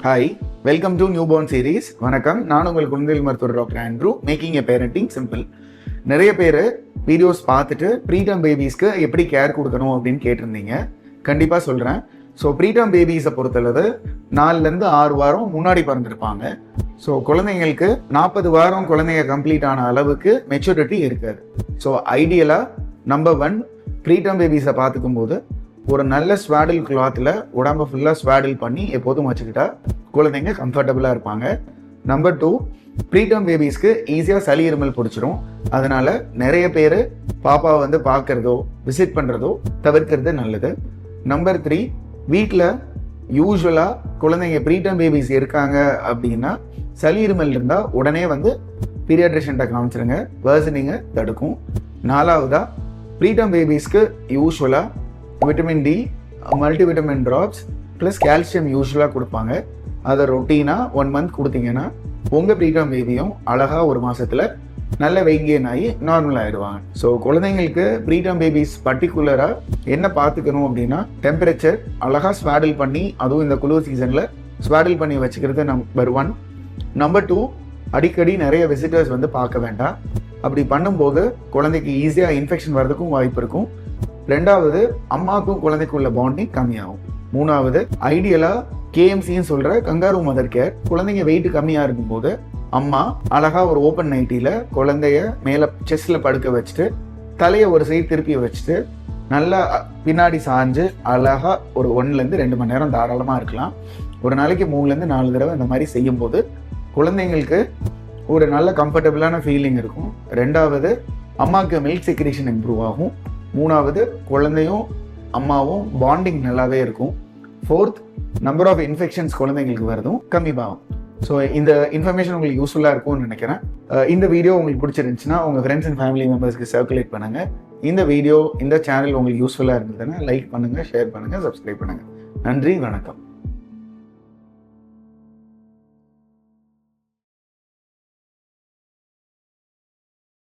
Hi, welcome to new born series. வணக்கம், நான் உங்கள் குழந்தைகள் மருத்துவர் doctor Andrew. Making a parenting simple. நிறைய பேர் வீடியோஸ் பார்த்துட்டு ப்ரீடம் பேபிஸ்க்கு எப்படி கேர் கொடுக்கணும் அப்படின்னு கேட்டிருந்தீங்க. கண்டிப்பாக சொல்கிறேன். ஸோ ப்ரீடம் பேபிஸை பொறுத்தளவு 4லேருந்து 6 வாரம் முன்னாடி பிறந்திருப்பாங்க. ஸோ குழந்தைங்களுக்கு 40 வாரம் குழந்தைங்க கம்ப்ளீட் ஆன அளவுக்கு மெச்சூரிட்டி இருக்காது. ஸோ ஐடியலாக நம்பர் 1, ப்ரீடம் பேபிஸை பார்த்துக்கும் போது ஒரு நல்ல ஸ்வாடில் கிளாத்தில் உடம்பை ஃபுல்லாக ஸ்வாடில் பண்ணி எப்போதும் வச்சுக்கிட்டா குழந்தைங்க கம்ஃபர்டபுளாக இருப்பாங்க. நம்பர் 2, ப்ரீடம் பேபிஸ்க்கு ஈஸியாக சளி இருமல் பிடிச்சிரும். அதனால நிறைய பேர் பாப்பாவை வந்து பார்க்கறதோ விசிட் பண்ணுறதோ தவிர்க்கிறது நல்லது. நம்பர் 3, வீட்டில் யூஸ்வலாக குழந்தைங்க ப்ரீடம் பேபிஸ் இருக்காங்க அப்படின்னா சளி இருமல் இருந்தால் உடனே வந்து பீடியாட்ரிஷன்ட்ட காமிச்சிருங்க, வேர்சனிங்கை தடுக்கும். 4வதா, ப்ரீடம் பேபிஸ்க்கு யூஸ்வலாக vitamin D, multivitamin drops plus calcium யூஸ்வலாக கொடுப்பாங்க. அதை ரொட்டீனாக 1 மந்த் கொடுத்தீங்கன்னா உங்கள் ப்ரீடம் பேபியும் அழகாக ஒரு மாதத்தில் நல்ல வெயிட் கெயின் ஆகி நார்மல் ஆகிடுவாங்க. ஸோ குழந்தைங்களுக்கு ப்ரீடம் பேபிஸ் பர்டிகுலராக என்ன பார்த்துக்கணும் அப்படின்னா, டெம்பரேச்சர் அழகாக ஸ்வாடில் பண்ணி, அதுவும் இந்த குளிர் சீசனில் ஸ்வாடில் பண்ணி வச்சுக்கிறது நம்பர் 1. நம்பர் 2, அடிக்கடி நிறைய விசிட்டர்ஸ் வந்து பார்க்க வேண்டாம். அப்படி பண்ணும்போது குழந்தைக்கு ஈஸியாக இன்ஃபெக்ஷன் வர்றதுக்கும் வாய்ப்பு இருக்கும். 2வது, அம்மாவுக்கும் குழந்தைக்கும் உள்ள பாண்டிங் கம்மியாகும். 3வது, ஐடியலாக கேஎம்சின்னு சொல்கிற கங்காரு மதர் கேர். குழந்தைங்க வெயிட் கம்மியாக இருக்கும்போது அம்மா அழகாக ஒரு ஓப்பன் நைட்டியில் குழந்தைய மேலே செஸ்ட்டில் படுக்க வச்சுட்டு தலையை ஒரு சைடு திருப்பி வச்சுட்டு நல்லா பின்னாடி சாஞ்சு அழகாக ஒரு 1லேருந்து 2 மணி நேரம் தாராளமாக இருக்கலாம். ஒரு நாளைக்கு 3லேருந்து 4 தடவை இந்த மாதிரி செய்யும்போது குழந்தைங்களுக்கு ஒரு நல்ல கம்ஃபர்டபுளான ஃபீலிங் இருக்கும். 2வது, அம்மாவுக்கு மில்க் செக்ரேஷன் இம்ப்ரூவ் ஆகும். 3வது, குழந்தையும் அம்மாவும் பாண்டிங் நல்லாவே இருக்கும். 4th, நம்பர் ஆஃப் இன்ஃபெக்ஷன்ஸ் குழந்தைங்களுக்கு வரதும் கம்மியாகும். ஸோ இந்த இன்ஃபர்மேஷன் உங்களுக்கு யூஸ்ஃபுல்லாக இருக்கும்னு நினைக்கிறேன். இந்த வீடியோ உங்களுக்கு பிடிச்சிருந்துச்சுன்னா உங்கள் ஃப்ரெண்ட்ஸ் அண்ட் ஃபேமிலி மெம்பர்ஸ்க்கு சர்க்குலேட் பண்ணுங்கள். இந்த வீடியோ, இந்த சேனல் உங்களுக்கு யூஸ்ஃபுல்லாக இருந்ததுன்னா லைக் பண்ணுங்கள், ஷேர் பண்ணுங்கள், சப்ஸ்கிரைப் பண்ணுங்கள். நன்றி, வணக்கம்.